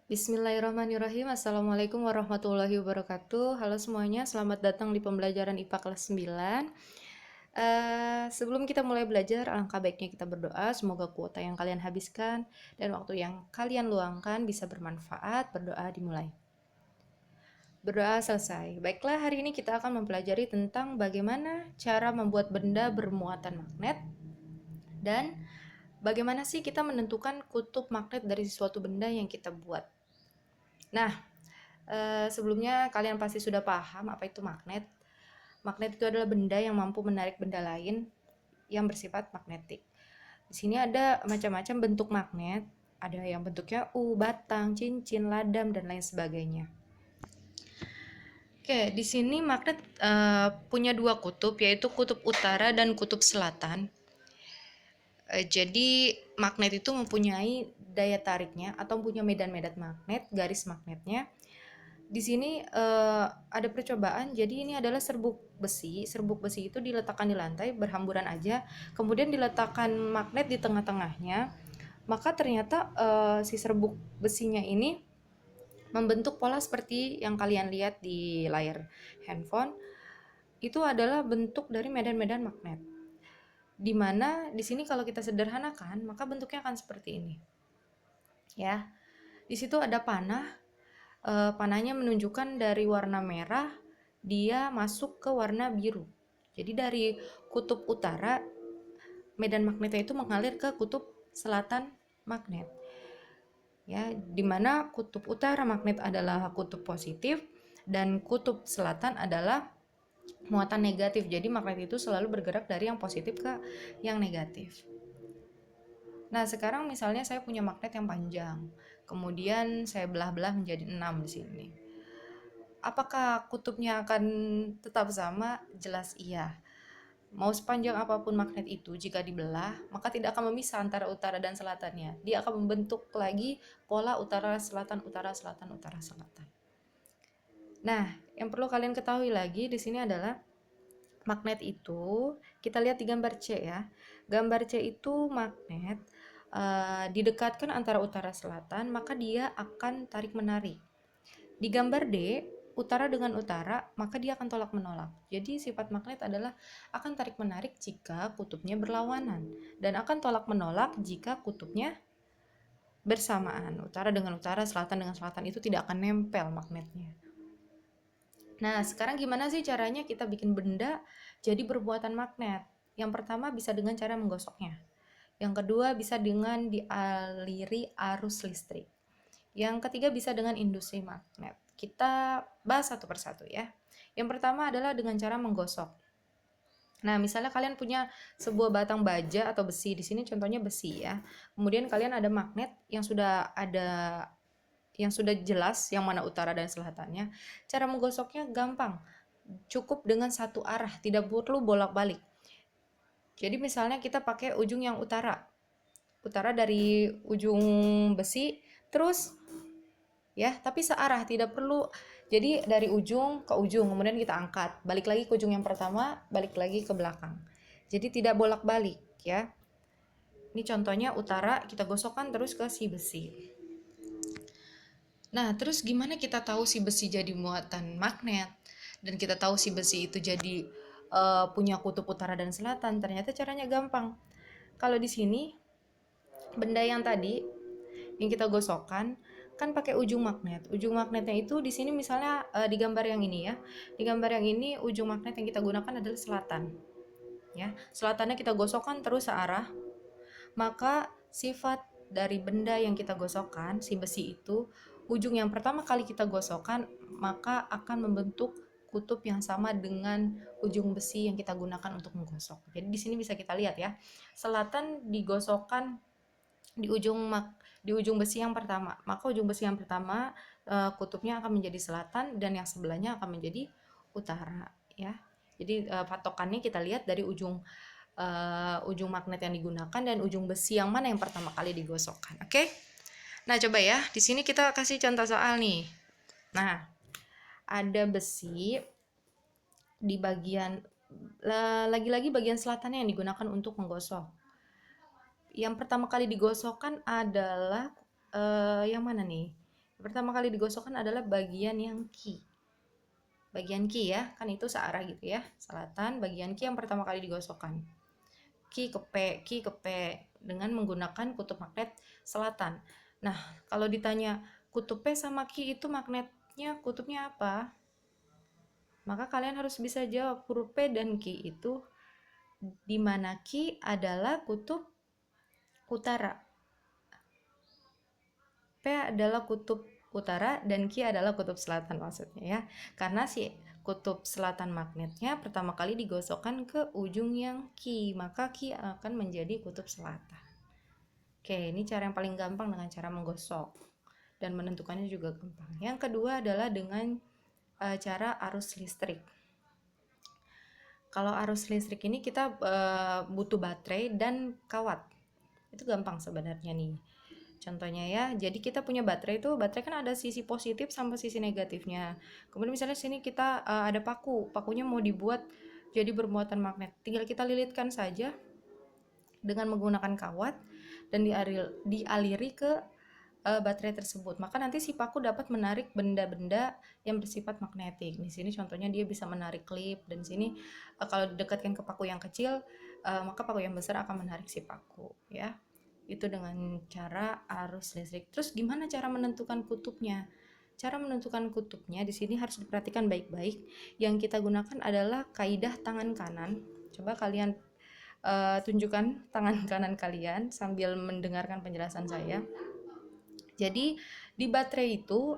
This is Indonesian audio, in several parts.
Bismillahirrahmanirrahim. Assalamualaikum warahmatullahi wabarakatuh. Halo semuanya, selamat datang di pembelajaran IPA kelas 9. Sebelum kita mulai belajar, alangkah baiknya kita berdoa. Semoga kuota yang kalian habiskan dan waktu yang kalian luangkan bisa bermanfaat. Berdoa dimulai. Berdoa selesai. Baiklah, hari ini kita akan mempelajari tentang bagaimana cara membuat benda bermuatan magnet dan bagaimana sih kita menentukan kutub magnet dari suatu benda yang kita buat. Nah, sebelumnya kalian pasti sudah paham apa itu magnet. Magnet itu adalah benda yang mampu menarik benda lain yang bersifat magnetik. Di sini ada macam-macam bentuk magnet. Ada yang bentuknya batang, cincin, ladam, dan lain sebagainya. Oke, di sini magnet punya dua kutub, yaitu kutub utara dan kutub selatan. Jadi magnet itu mempunyai daya tariknya atau punya medan-medan magnet, garis magnetnya. Di sini ada percobaan, jadi ini adalah serbuk besi. Serbuk besi itu diletakkan di lantai, berhamburan aja, kemudian diletakkan magnet di tengah-tengahnya. Maka ternyata si serbuk besinya ini membentuk pola seperti yang kalian lihat di layar handphone. Itu adalah bentuk dari medan-medan magnet. Dimana di sini kalau kita sederhanakan, maka bentuknya akan seperti ini. Ya, di situ ada panah. Panahnya menunjukkan dari warna merah dia masuk ke warna biru. Jadi dari kutub utara medan magnetnya itu mengalir ke kutub selatan magnet. Ya, di mana kutub utara magnet adalah kutub positif dan kutub selatan adalah muatan negatif. Jadi magnet itu selalu bergerak dari yang positif ke yang negatif. Nah, sekarang misalnya saya punya magnet yang panjang. Kemudian saya belah-belah menjadi 6 di sini. Apakah kutubnya akan tetap sama? Jelas iya. Mau sepanjang apapun magnet itu, jika dibelah, maka tidak akan memisah antara utara dan selatannya. Dia akan membentuk lagi pola utara, selatan, utara, selatan, utara, selatan. Nah, yang perlu kalian ketahui lagi di sini adalah magnet itu, kita lihat di gambar C ya. Gambar C itu magnet didekatkan antara utara selatan, maka dia akan tarik menarik. Di gambar D, utara dengan utara, maka dia akan tolak menolak. Jadi sifat magnet adalah akan tarik menarik jika kutubnya berlawanan dan akan tolak menolak jika kutubnya bersamaan. Utara dengan utara, selatan dengan selatan itu tidak akan nempel magnetnya. Nah, sekarang gimana sih caranya kita bikin benda jadi bermuatan magnet? Yang pertama bisa dengan cara menggosoknya. Yang kedua bisa dengan dialiri arus listrik. Yang ketiga bisa dengan industri magnet. Kita bahas satu persatu ya. Yang pertama adalah dengan cara menggosok. Nah, misalnya kalian punya sebuah batang baja atau besi, di sini contohnya besi ya. Kemudian kalian ada magnet yang sudah jelas yang mana utara dan selatannya. Cara menggosoknya gampang. Cukup dengan satu arah, tidak perlu bolak-balik. Jadi misalnya kita pakai ujung yang utara. Utara dari ujung besi, terus ya, tapi searah, tidak perlu. Jadi dari ujung ke ujung, kemudian kita angkat, balik lagi ke ujung yang pertama, balik lagi ke belakang. Jadi tidak bolak-balik ya. Ini contohnya utara, kita gosokkan terus ke si besi. Nah, terus gimana kita tahu si besi jadi muatan magnet dan kita tahu si besi itu jadi punya kutub utara dan selatan? Ternyata caranya gampang. Kalau di sini benda yang tadi yang kita gosokkan kan pakai ujung magnet. Ujung magnetnya itu di sini misalnya di gambar yang ini ya. Di gambar yang ini ujung magnet yang kita gunakan adalah selatan. Ya, selatannya kita gosokkan terus searah. Maka sifat dari benda yang kita gosokkan, si besi itu, ujung yang pertama kali kita gosokkan maka akan membentuk kutub yang sama dengan ujung besi yang kita gunakan untuk menggosok. Jadi di sini bisa kita lihat ya. Selatan digosokkan di ujung besi yang pertama, maka ujung besi yang pertama kutubnya akan menjadi selatan dan yang sebelahnya akan menjadi utara ya. Jadi patokannya kita lihat dari ujung magnet yang digunakan dan ujung besi yang mana yang pertama kali digosokkan. Oke? Nah, coba ya, di sini kita kasih contoh soal nih. Nah, ada besi di bagian lagi-lagi bagian selatannya yang digunakan untuk menggosok. Yang pertama kali digosokkan adalah yang mana nih? Pertama kali digosokkan adalah bagian yang Qi. Bagian Qi ya, kan itu searah gitu ya. Selatan, bagian Qi yang pertama kali digosokkan. Qi ke P dengan menggunakan kutub magnet selatan. Nah, kalau ditanya kutub P sama Qi itu magnetnya kutubnya apa? Maka kalian harus bisa jawab huruf P dan Qi itu di mana Qi adalah kutub utara. P adalah kutub utara dan Q adalah kutub selatan maksudnya ya. Karena si kutub selatan magnetnya pertama kali digosokkan ke ujung yang Q, maka Q akan menjadi kutub selatan. Oke, ini cara yang paling gampang dengan cara menggosok dan menentukannya juga gampang. Yang kedua adalah dengan cara arus listrik. Kalau arus listrik ini kita butuh baterai dan kawat. Itu gampang sebenarnya nih. Contohnya ya, jadi kita punya baterai itu, baterai kan ada sisi positif sama sisi negatifnya. Kemudian misalnya sini kita ada pakunya mau dibuat jadi bermuatan magnet. Tinggal kita lilitkan saja dengan menggunakan kawat dan dialiri ke baterai tersebut. Maka nanti si paku dapat menarik benda-benda yang bersifat magnetik. Di sini contohnya dia bisa menarik klip, dan sini kalau didekatkan ke paku yang kecil, maka paku yang besar akan menarik si paku ya. Itu dengan cara arus listrik. Terus gimana cara menentukan kutubnya? Cara menentukan kutubnya di sini harus diperhatikan baik-baik. Yang kita gunakan adalah kaidah tangan kanan. Coba kalian tunjukkan tangan kanan kalian sambil mendengarkan penjelasan saya. Jadi di baterai itu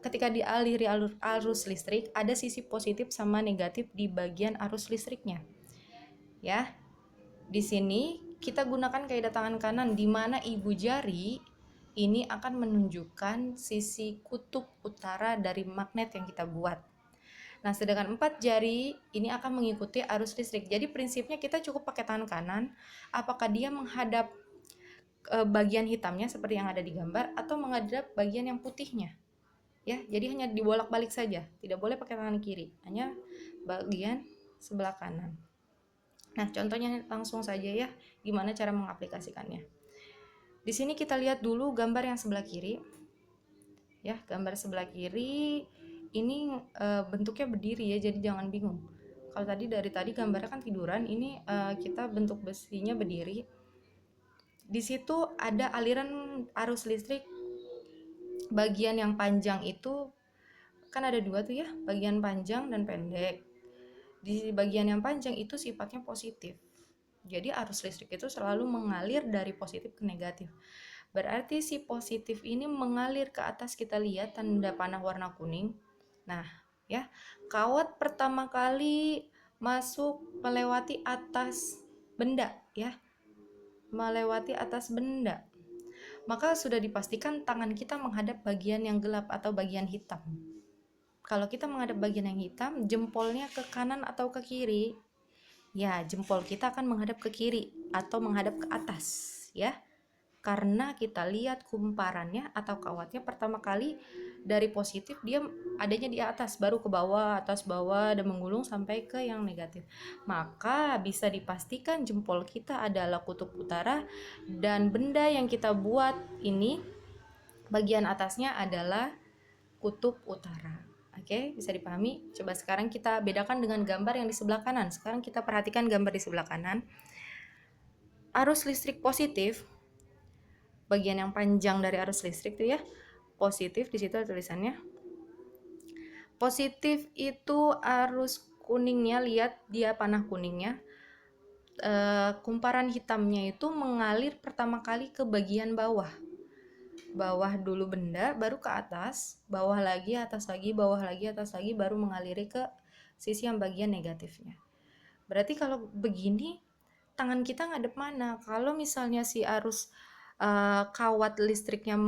ketika dialiri arus listrik ada sisi positif sama negatif di bagian arus listriknya. Ya. Di sini kita gunakan kaidah tangan kanan di mana ibu jari ini akan menunjukkan sisi kutub utara dari magnet yang kita buat. Nah, sedangkan 4 jari ini akan mengikuti arus listrik. Jadi prinsipnya kita cukup pakai tangan kanan, apakah dia menghadap bagian hitamnya seperti yang ada di gambar atau menghadap bagian yang putihnya. Ya, jadi hanya dibolak-balik saja, tidak boleh pakai tangan kiri, hanya bagian sebelah kanan. Nah, contohnya langsung saja ya, gimana cara mengaplikasikannya. Di sini kita lihat dulu gambar yang sebelah kiri. Ya, gambar sebelah kiri ini bentuknya berdiri ya, jadi jangan bingung. Kalau dari tadi gambarnya kan tiduran, ini kita bentuk besinya berdiri. Di situ ada aliran arus listrik bagian yang panjang itu kan ada dua tuh ya, bagian panjang dan pendek. Di bagian yang panjang itu sifatnya positif. Jadi arus listrik itu selalu mengalir dari positif ke negatif. Berarti si positif ini mengalir ke atas, kita lihat tanda panah warna kuning. Nah, ya, kawat pertama kali masuk melewati atas benda ya. Melewati atas benda. Maka sudah dipastikan tangan kita menghadap bagian yang gelap atau bagian hitam. Kalau kita menghadap bagian yang hitam, jempolnya ke kanan atau ke kiri? Ya, jempol kita akan menghadap ke kiri atau menghadap ke atas, ya. Karena kita lihat kumparannya atau kawatnya pertama kali dari positif dia adanya di atas, baru ke bawah, atas bawah, dan menggulung sampai ke yang negatif. Maka bisa dipastikan jempol kita adalah kutub utara dan benda yang kita buat ini bagian atasnya adalah kutub utara. Oke, bisa dipahami? Coba sekarang kita bedakan dengan gambar yang di sebelah kanan. Sekarang kita perhatikan gambar di sebelah kanan. Arus listrik positif, bagian yang panjang dari arus listrik tuh ya, positif, di situ ada tulisannya. Positif itu arus kuningnya, lihat dia panah kuningnya. Kumparan hitamnya itu mengalir pertama kali ke bagian bawah. Bawah dulu benda, baru ke atas, bawah lagi, atas lagi, bawah lagi, atas lagi, baru mengaliri ke sisi yang bagian negatifnya. Berarti kalau begini, tangan kita ngadep mana? Kalau misalnya si arus kawat listriknya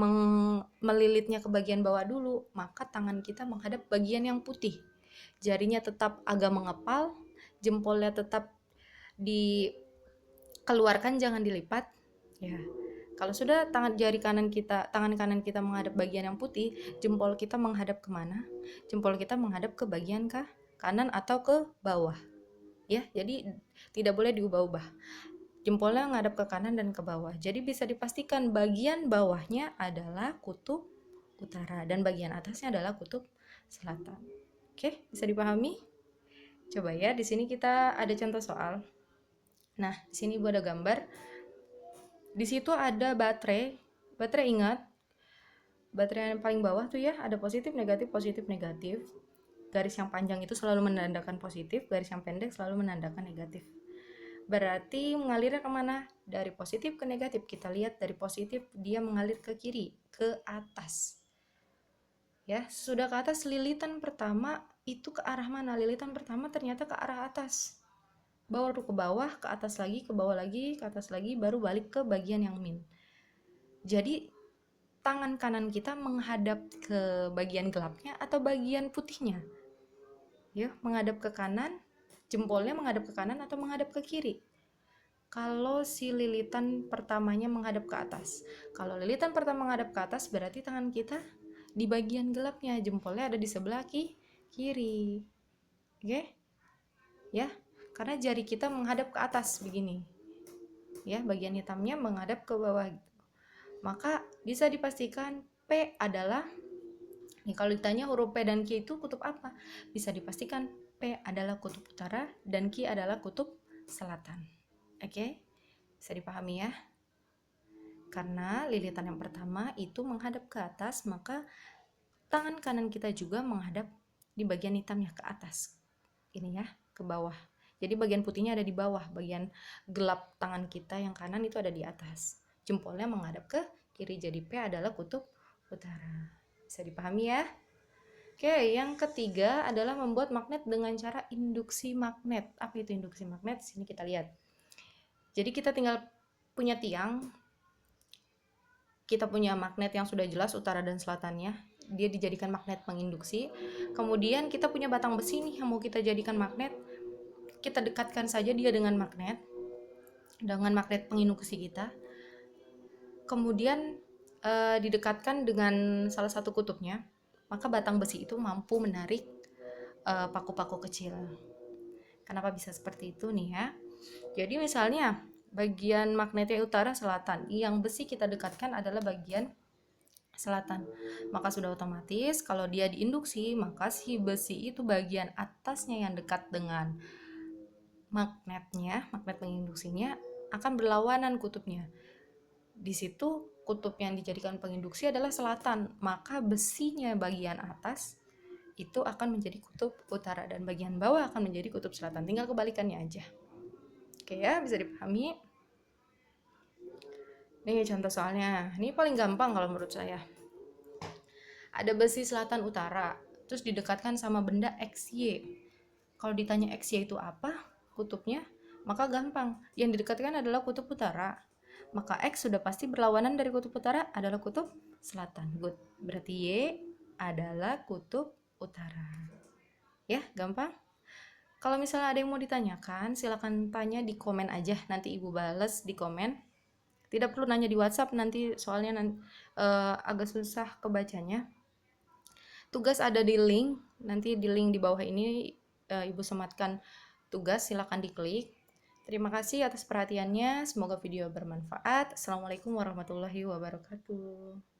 melilitnya ke bagian bawah dulu, maka tangan kita menghadap bagian yang putih. Jarinya tetap agak mengepal, jempolnya tetap dikeluarkan, jangan dilipat. Ya. Kalau sudah tangan kanan kita menghadap bagian yang putih, jempol kita menghadap kemana? Jempol kita menghadap ke bagian kanan atau ke bawah. Ya, jadi tidak boleh diubah-ubah. Jempolnya menghadap ke kanan dan ke bawah. Jadi bisa dipastikan bagian bawahnya adalah kutub utara, dan bagian atasnya adalah kutub selatan. Oke, bisa dipahami? Coba ya, di sini kita ada contoh soal. Nah, di sini Ibu ada gambar. Di situ ada baterai. Baterai, ingat, baterai yang paling bawah tuh ya, ada positif, negatif, positif, negatif. Garis yang panjang itu selalu menandakan positif, garis yang pendek selalu menandakan negatif. Berarti mengalirnya kemana? Dari positif ke negatif. Kita lihat dari positif dia mengalir ke kiri, ke atas. Ya, sudah ke atas, lilitan pertama itu ke arah mana? Lilitan pertama ternyata ke arah atas. Baru ke bawah, ke atas lagi, ke bawah lagi, ke atas lagi, baru balik ke bagian yang min. Jadi tangan kanan kita menghadap ke bagian gelapnya atau bagian putihnya? Ya, menghadap ke kanan, jempolnya menghadap ke kanan atau menghadap ke kiri? Kalau si lilitan pertamanya menghadap ke atas. Kalau lilitan pertama menghadap ke atas, berarti tangan kita di bagian gelapnya, jempolnya ada di sebelah kiri. Oke? Ya, karena jari kita menghadap ke atas begini. Ya, bagian hitamnya menghadap ke bawah gitu. Maka bisa dipastikan P adalah, nih kalau ditanya huruf P dan Q itu kutub apa? Bisa dipastikan P adalah kutub utara dan Q adalah kutub selatan. Oke? Bisa dipahami ya? Karena lilitan yang pertama itu menghadap ke atas, maka tangan kanan kita juga menghadap di bagian hitamnya ke atas. Ini ya, ke bawah. Jadi bagian putihnya ada di bawah, bagian gelap tangan kita yang kanan itu ada di atas. Jempolnya menghadap ke kiri, jadi P adalah kutub utara. Bisa dipahami ya? Oke, yang ketiga adalah membuat magnet dengan cara induksi magnet. Apa itu induksi magnet? Sini kita lihat. Jadi kita tinggal punya tiang, kita punya magnet yang sudah jelas utara dan selatannya, dia dijadikan magnet penginduksi. Kemudian kita punya batang besi nih yang mau kita jadikan magnet, kita dekatkan saja dia dengan magnet penginduksi kita. Kemudian didekatkan dengan salah satu kutubnya, maka batang besi itu mampu menarik paku-paku kecil. Kenapa bisa seperti itu nih ya? Jadi misalnya bagian magnetnya utara selatan, yang besi kita dekatkan adalah bagian selatan. Maka sudah otomatis kalau dia diinduksi, maka si besi itu bagian atasnya yang dekat dengan magnetnya, magnet penginduksinya akan berlawanan kutubnya. Di situ kutub yang dijadikan penginduksi adalah selatan, maka besinya bagian atas itu akan menjadi kutub utara dan bagian bawah akan menjadi kutub selatan. Tinggal kebalikannya aja. Oke ya, bisa dipahami. Nih contoh soalnya. Ini paling gampang kalau menurut saya. Ada besi selatan utara, terus didekatkan sama benda XY. Kalau ditanya XY itu apa kutubnya, maka gampang. Yang didekatkan adalah kutub utara. Maka X sudah pasti berlawanan dari kutub utara adalah kutub selatan. Good. Berarti Y adalah kutub utara. Ya, gampang. Kalau misalnya ada yang mau ditanyakan, silakan tanya di komen aja. Nanti Ibu bales di komen. Tidak perlu nanya di WhatsApp, nanti soalnya agak susah kebacanya. Tugas ada di link, nanti di link di bawah ini Ibu sematkan tugas, silakan diklik. Terima kasih atas perhatiannya, semoga video bermanfaat. Assalamualaikum warahmatullahi wabarakatuh.